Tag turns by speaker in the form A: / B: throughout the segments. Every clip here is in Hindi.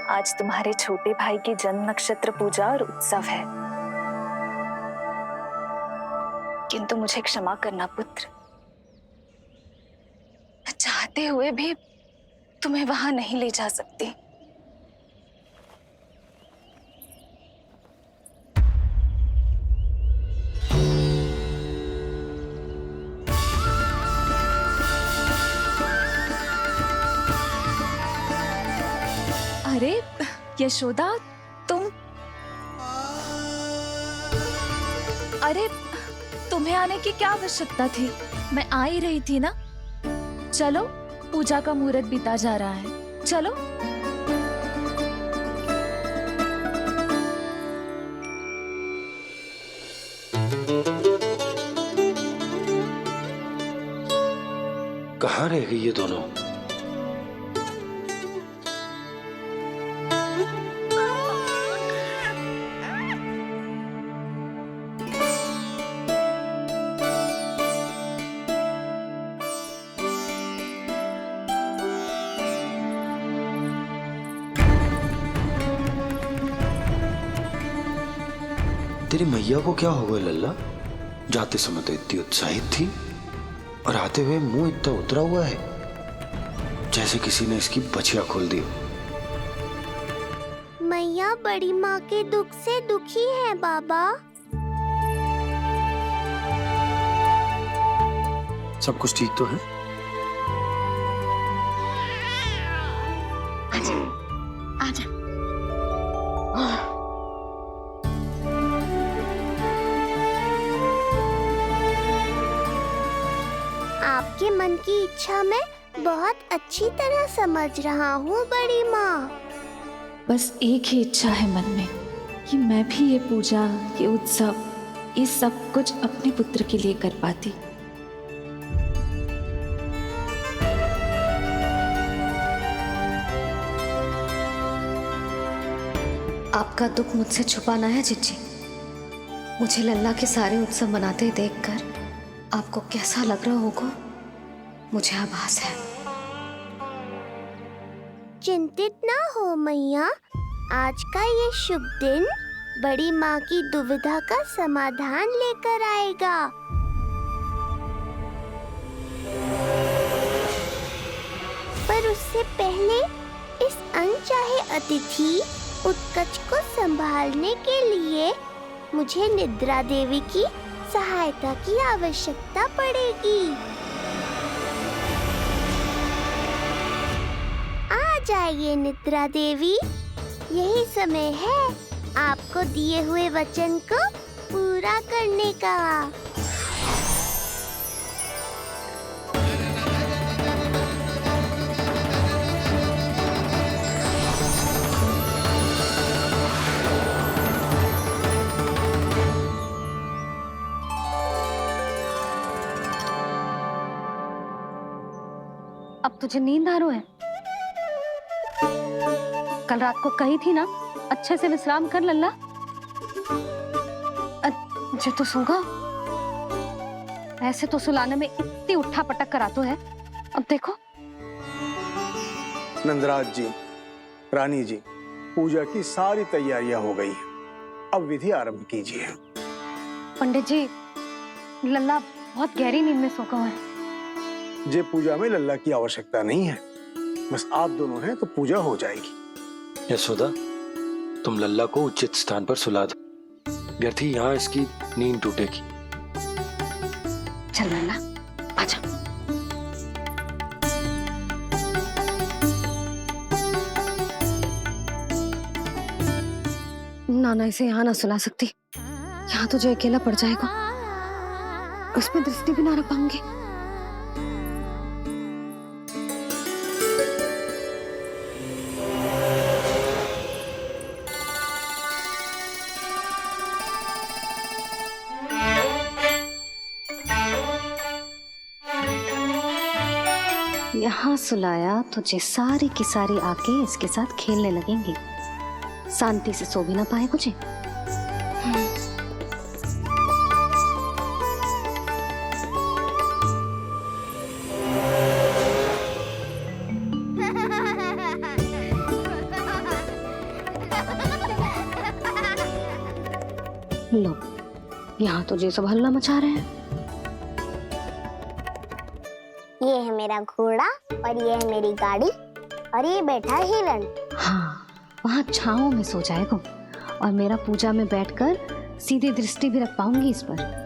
A: आज तुम्हारे छोटे भाई की जन्म नक्षत्र पूजा और उत्सव है, किंतु मुझे क्षमा करना पुत्र, मैं चाहते हुए भी तुम्हें वहां नहीं ले जा सकती। अरे यशोदा, तुम, अरे तुम्हें आने की क्या आवश्यकता थी? मैं आ ही रही थी ना। चलो, पूजा का मुहूर्त बीता जा रहा है, चलो।
B: कहाँ रह गई ये दोनों? तेरी मैया को क्या हो गया लल्ला? जाते समय तो इतनी उत्साहित थी और आते हुए मुंह इतना उतरा हुआ है जैसे किसी ने इसकी बछिया खोल दी।
C: मैया बड़ी माँ के दुख से दुखी है बाबा।
B: सब कुछ ठीक तो है?
C: आजा, आजा। आपके मन की इच्छा मैं बहुत अच्छी तरह समझ रहा हूँ बड़ी माँ।
A: बस एक ही इच्छा है मन में कि मैं भी ये पूजा, ये उत्सव, ये सब कुछ अपने पुत्र के लिए कर पाती।
D: आपका दुख मुझसे छुपाना है जिज्जी। मुझे लल्ला के सारे उत्सव मनाते देखकर आपको कैसा लग रहा होगा, मुझे आभास है।
C: चिंतित ना हो मैया, आज का ये शुभ दिन बड़ी माँ की दुविधा का समाधान लेकर आएगा। पर उससे पहले इस अनचाहे अतिथि उत्कच को संभालने के लिए मुझे निद्रा देवी की सहायता की आवश्यकता पड़ेगी। आ जाइए निद्रा देवी, यही समय है आपको दिए हुए वचन को पूरा करने का।
D: अब तुझे नींद आ रही है? कल रात को कही थी ना अच्छे से विश्राम कर लल्ला। जो तो सोगा, ऐसे तो सुलाने में इतनी उठा पटक करा तो है। अब देखो।
E: नंदराज जी, रानी जी, पूजा की सारी तैयारियां हो गई हैं। अब विधि आरंभ कीजिए।
D: पंडित जी, लल्ला बहुत गहरी नींद में सो गया है।
E: जे पूजा में लल्ला की आवश्यकता नहीं है, बस आप दोनों हैं तो पूजा हो जाएगी।
B: यशोदा, तुम लल्ला को उचित स्थान पर सुला दो, व्यर्थ ही यहाँ इसकी नींद टूटेगी।
D: चल लल्ला, आजा। नाना इसे यहाँ ना सुला सकती, यहाँ तो जो अकेला पड़ जाएगा, उसमें दृष्टि भी ना रख पाऊंगी। यहाँ सुलाया तो जे सारी की सारी आके इसके साथ खेलने लगेंगी, शांति से सो भी ना पाए कुछ। लो, यहाँ तो ये सब हल्ला मचा रहे हैं।
C: ये है मेरा घोड़ा और ये है मेरी गाड़ी और ये बैठा है हिरण।
D: हाँ, वहाँ छाँव में सो जाएगा और मेरा पूजा में बैठकर सीधी दृष्टि भी रख पाऊंगी इस पर।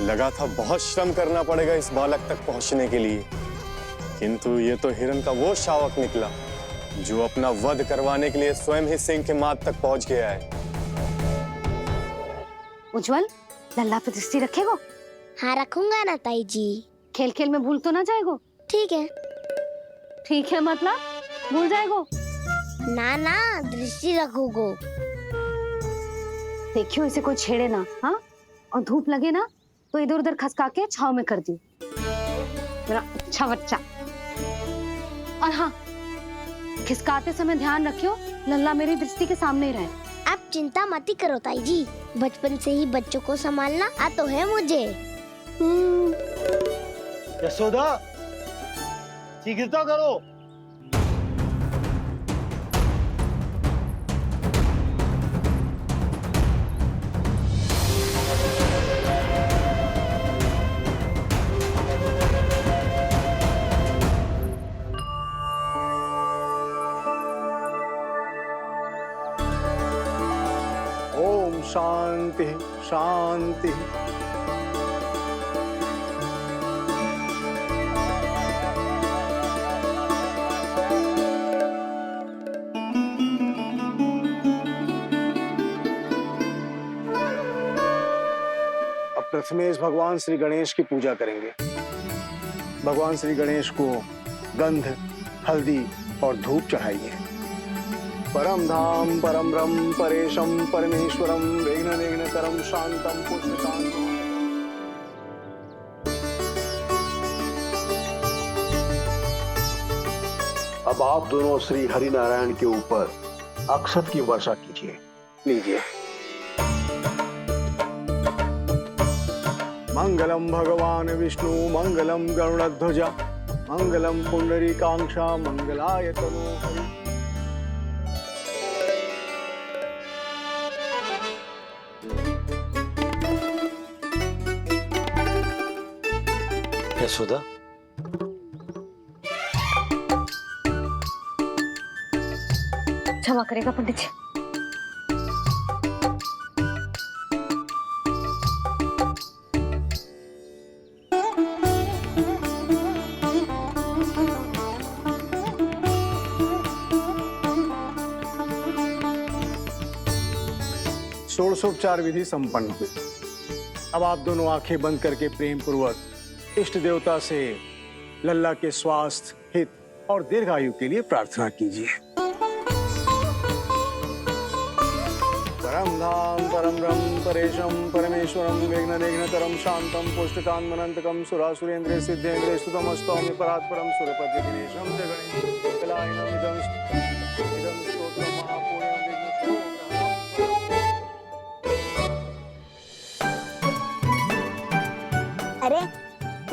F: लगा था बहुत श्रम करना पड़ेगा इस बालक तक पहुंचने के लिए, किंतु ये तो हिरण का वो शावक निकला जो अपना वध करवाने के लिए स्वयं ही सिंह के माथ तक पहुंच गया है।
D: उज्जवल, लल्ला पे दृष्टि रखेगो?
C: हाँ रखूंगा ना ताई जी।
D: खेल खेल में भूल तो ना जाएगो?
C: ठीक है।
D: ठीक है मतलब भूल जाएगो?
C: ना ना, दृष्टि रखोगो।
D: देखियो इसे कोई छेड़े ना, हाँ? और धूप लगे ना तो इधर उधर खसका के छाव में कर दी। मेरा अच्छा बच्चा। और हाँ, खिसकाते समय ध्यान रखियो लल्ला मेरी दृष्टि के सामने ही रहे।
C: आप चिंता मत ही करो ताई जी, बचपन से ही बच्चों को संभालना आ तो है मुझे।
G: यशोदा, शीघ्रता करो।
E: ओम शांति शांति। अब प्रथमेश भगवान श्री गणेश की पूजा करेंगे। भगवान श्री गणेश को गंध, हल्दी और धूप चढ़ाइए। परम धाम परम ब्रह्म परेशम परमेश्वरम विघ्न निघ्नकरम शांतम पुष्पकांतम।
H: अब आप दोनों श्री हरि नारायण के ऊपर अक्षत की वर्षा कीजिए।
E: लीजिए। मंगलम भगवान विष्णु मंगलम गरुड़ध्वजा मंगलम पुंडरीकाक्षा मंगलाय तनोहरि।
B: यशोदा,
D: क्षमा करेगा पंडित जी।
E: षोडशोपचार विधि संपन्न हुई। अब आप दोनों आंखें बंद करके प्रेम पूर्वक इष्ट देवता से लल्ला के स्वास्थ्य, हित और दीर्घायु के लिए प्रार्थना कीजिए। परम धाम परम ब्रह्म परेशम परमेश्वरम विघ्न निघ्नकरम शांतम पुष्टकांतमनंतकम सुरासुरेंद्र सिद्धेंद्र स्तुतम स्तौमि परात्परम सुरपति दिनेशम जगणे कलायनम इदं स्तोत्रम महापुण्यम विघ्नशो।
C: अरे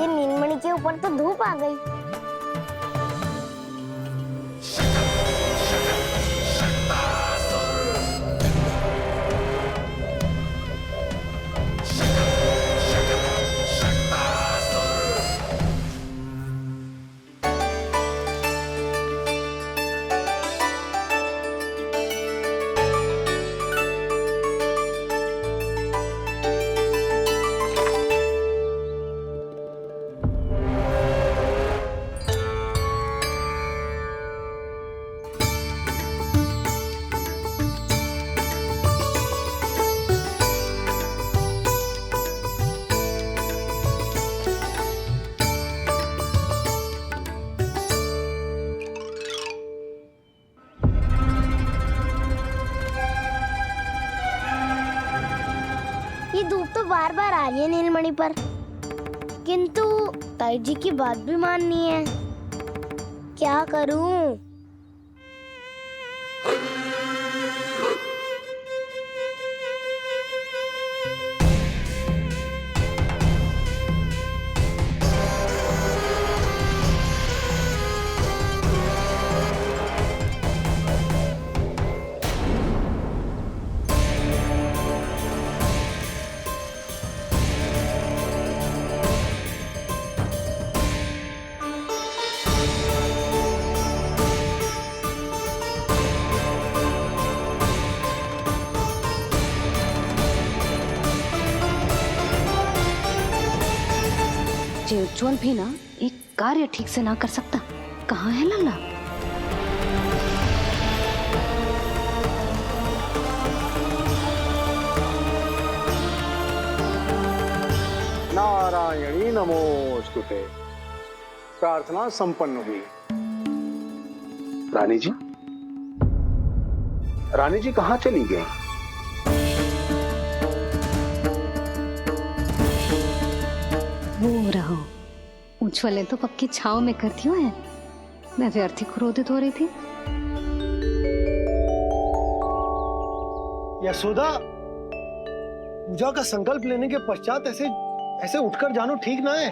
C: ये नीलमणि के ऊपर तो धूप आ गई। ये धूप तो बार बार आ रही है नीलमणि पर, किंतु ताई जी की बात भी माननी है। क्या करूं?
D: प्रज्वल भी ना एक कार्य ठीक से ना कर सकता। कहाँ है लल्ला?
E: नारायणी नमोस्तुते। प्रार्थना संपन्न हुई। रानी जी, रानी जी कहाँ चली गई?
D: वो रहो, उज्ज्वल ने तो पक्की छाव में कर दिया है। मैं व्यर्थ ही क्रोधित हो रही थी।
G: यशोदा, पूजा का संकल्प लेने के पश्चात ऐसे ऐसे उठकर जानो ठीक ना है।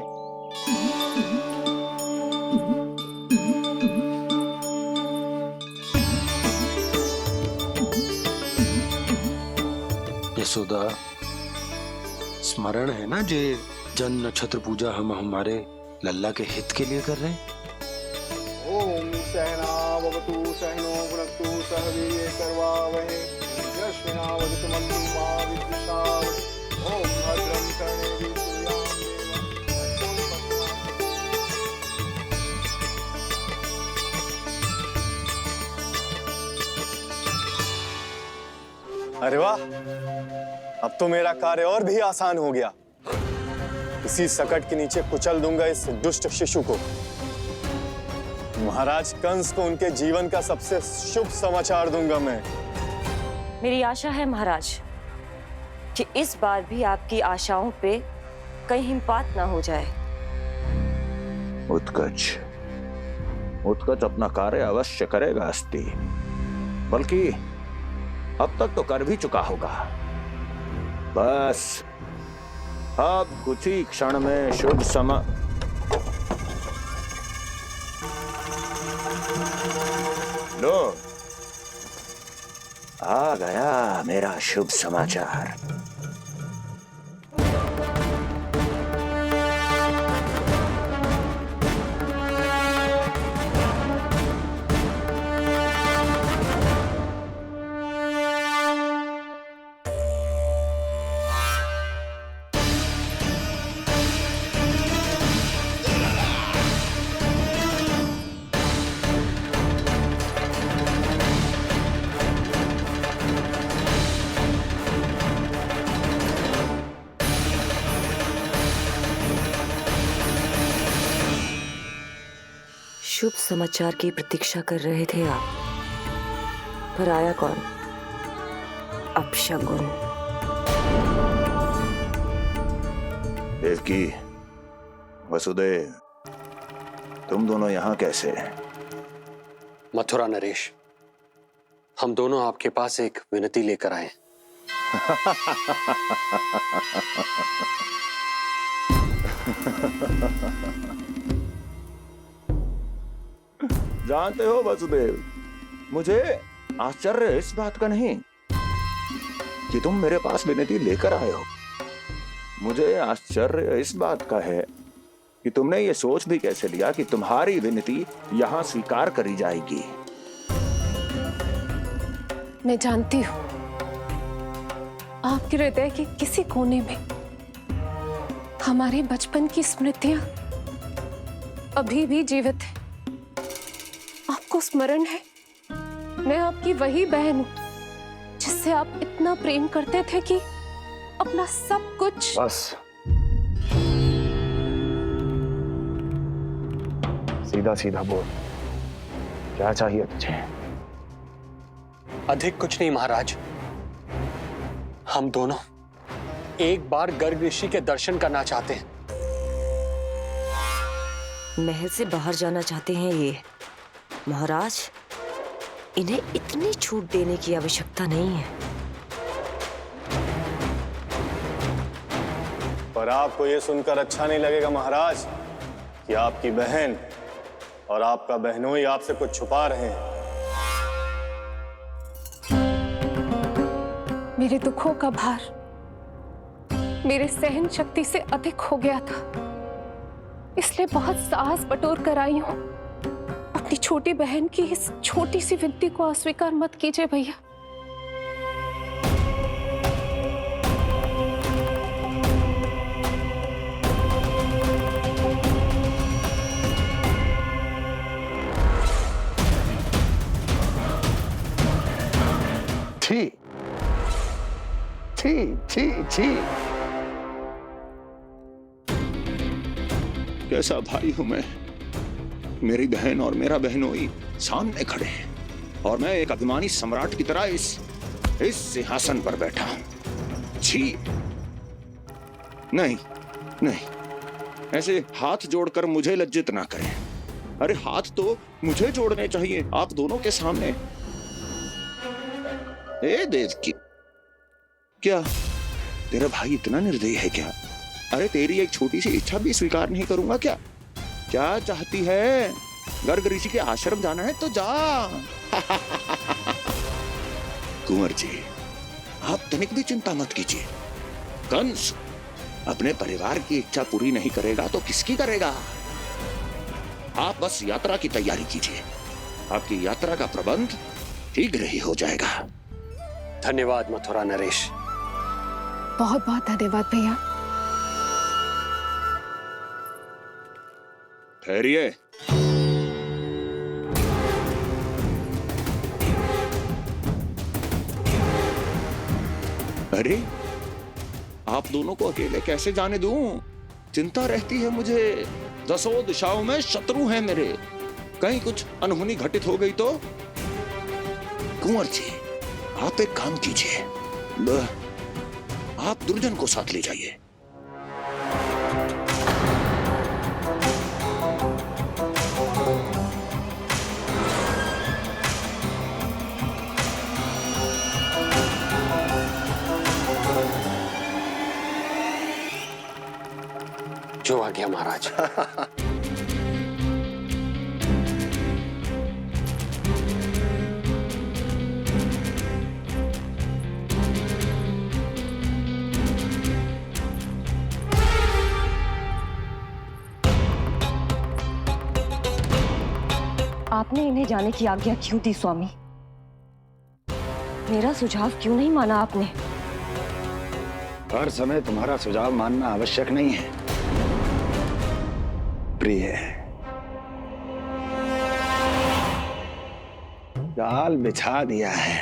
B: यशोदा, स्मरण है ना जे जन नक्षत्र पूजा हम हमारे लल्ला के हित के लिए कर रहे हैं।
E: ओम सहना भवतु सहनो भुनक्तु सह वीर्यं करवावहै तेजस्विनावधीतमस्तु मा विद्विषावहै। ओम भद्रं कर्णेभिः सूर्यां
F: अरे वाह, अब तो मेरा कार्य और भी आसान हो गया। इसी सकट के नीचे कुचल दूंगा इस दुष्ट शिशु को। महाराज कंस को उनके जीवन का सबसे शुभ समाचार दूंगा मैं।
I: मेरी आशा है महाराज कि इस बार भी आपकी आशाओं पे कहीं हिमपात ना हो जाए।
J: उत्कच उत्कच अपना कार्य अवश्य करेगा अस्ति, बल्कि अब तक तो कर भी चुका होगा। बस अब कुछ ही क्षण में शुभ समय। लो, आ गया मेरा शुभ समाचार।
I: शुभ समाचार की प्रतीक्षा कर रहे थे आप, पर आया कौन? अपशगुन।
J: देवकी, वसुदेव, तुम दोनों यहाँ कैसे?
K: मथुरा नरेश, हम दोनों आपके पास एक विनती लेकर आए।
J: जानते हो वसुदेव, मुझे आश्चर्य इस बात का नहीं कि तुम मेरे पास विनती लेकर आए हो। मुझे आश्चर्य इस बात का है कि तुमने ये सोच भी कैसे लिया कि तुम्हारी विनती यहाँ स्वीकार करी जाएगी।
L: मैं जानती हूँ आपके हृदय के किसी कोने में हमारे बचपन की स्मृतियां अभी भी जीवित है। आपको स्मरण है, मैं आपकी वही बहन हूं जिससे आप इतना प्रेम करते थे कि अपना सब कुछ।
E: बस, सीधा सीधा बोल, क्या चाहिए तुझे?
K: अधिक कुछ नहीं महाराज, हम दोनों एक बार गर्ग ऋषि के दर्शन करना चाहते हैं।
I: महल से बाहर जाना चाहते हैं ये। महाराज, इन्हें इतनी छूट देने की आवश्यकता नहीं है।
F: पर आपको यह सुनकर अच्छा नहीं लगेगा महाराज कि आपकी बहन और आपका बहनोई आपसे कुछ छुपा रहे हैं।
L: मेरे दुखों का भार मेरे सहन शक्ति से अधिक हो गया था, इसलिए बहुत साहस बटोर कर आई हूं। अपनी छोटी बहन की इस छोटी सी विनती को अस्वीकार मत कीजिए भैया।
H: छी छी छी छी।
J: कैसा भाई हूं मैं? मेरी बहन और मेरा बहनोई सामने खड़े हैं और मैं एक अभिमानी सम्राट की तरह इस सिंहासन पर बैठा हूं। छी। नहीं नहीं, ऐसे हाथ जोड़कर मुझे लज्जित ना करें। अरे हाथ तो मुझे जोड़ने चाहिए आप दोनों के सामने। ए देवकी, क्या तेरा भाई इतना निर्दयी है क्या? अरे तेरी एक छोटी सी इच्छा भी स्वीकार नहीं करूंगा क्या? क्या चाहती है? गर्ग ऋषि के आश्रम जाना है तो जा। कुंवर जी, आप तनिक भी चिंता मत कीजिए। कंस अपने परिवार की इच्छा पूरी नहीं करेगा तो किसकी करेगा? आप बस यात्रा की तैयारी कीजिए, आपकी यात्रा का प्रबंध शीघ्र ही हो जाएगा।
K: धन्यवाद मथुरा नरेश।
L: बहुत बहुत धन्यवाद भैया।
J: ठहरिए। अरे आप दोनों को अकेले कैसे जाने दूं? चिंता रहती है मुझे। दसों दिशाओं में शत्रु हैं मेरे। कहीं कुछ अनहोनी घटित हो गई तो? कुंवर जी, आप एक काम कीजिए, आप दुर्जन को साथ ले जाइए।
K: जो आ गया महाराज।
I: आपने इन्हें जाने की आज्ञा क्यों दी स्वामी? मेरा सुझाव क्यों नहीं माना आपने?
J: हर समय तुम्हारा सुझाव मानना आवश्यक नहीं है प्रिय। जाल बिछा दिया है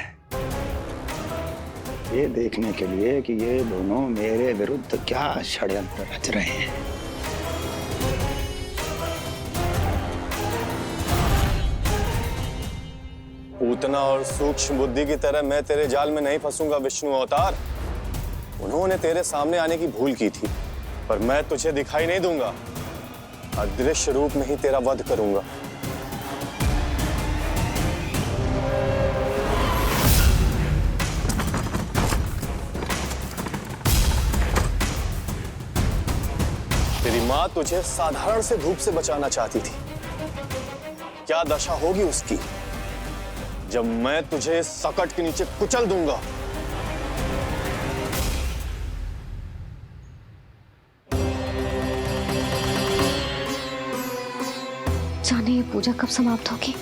J: ये देखने के लिए कि ये दोनों मेरे विरुद्ध क्या षड्यंत्र रच रहे हैं।
F: पूतना और सूक्ष्म बुद्धि की तरह मैं तेरे जाल में नहीं फंसूंगा विष्णु अवतार। उन्होंने तेरे सामने आने की भूल की थी, पर मैं तुझे दिखाई नहीं दूंगा। अदृश्य रूप में ही तेरा वध करूंगा। तेरी मां तुझे साधारण से धूप से बचाना चाहती थी। क्या दशा होगी उसकी जब मैं तुझे सकट के नीचे कुचल दूंगा।
D: जाने ये पूजा कब समाप्त होगी?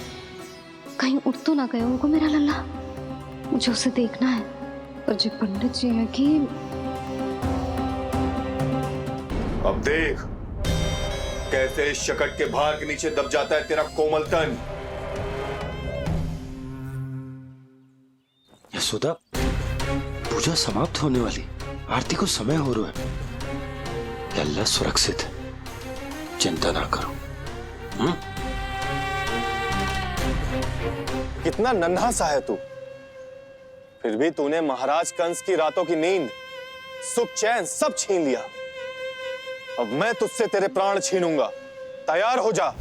D: कहीं उठ तो ना गए उनको मेरा लल्ला। मुझे उसे देखना है। पर जो पंडित जी है कि
F: अब देख कैसे इस शकट के भार के नीचे दब जाता है तेरा कोमल तन।
B: यशोदा, पूजा समाप्त होने वाली, आरती को समय हो रहा है। लल्ला सुरक्षित है, चिंता ना करो।
F: कितना नन्हा सा है तू, फिर भी तूने महाराज कंस की रातों की नींद, सुख चैन सब छीन लिया। अब मैं तुझसे तेरे प्राण छीनूंगा। तैयार हो जा।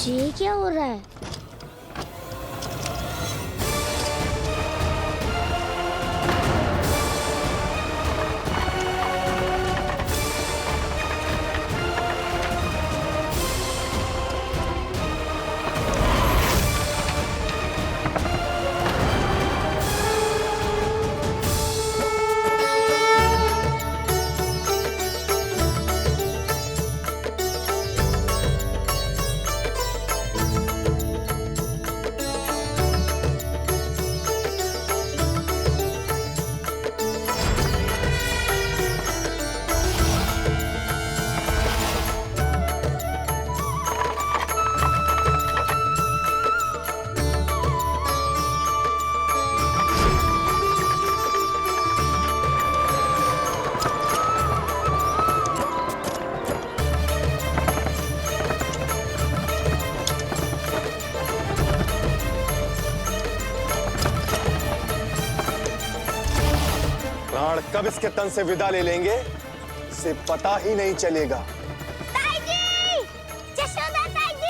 C: ये क्या हो रहा है?
F: कब इसके तन से विदा ले लेंगे इसे पता ही नहीं चलेगा।
C: ताई जी! जशोदा ताई जी!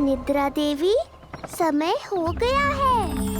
C: निद्रा देवी, समय हो गया है।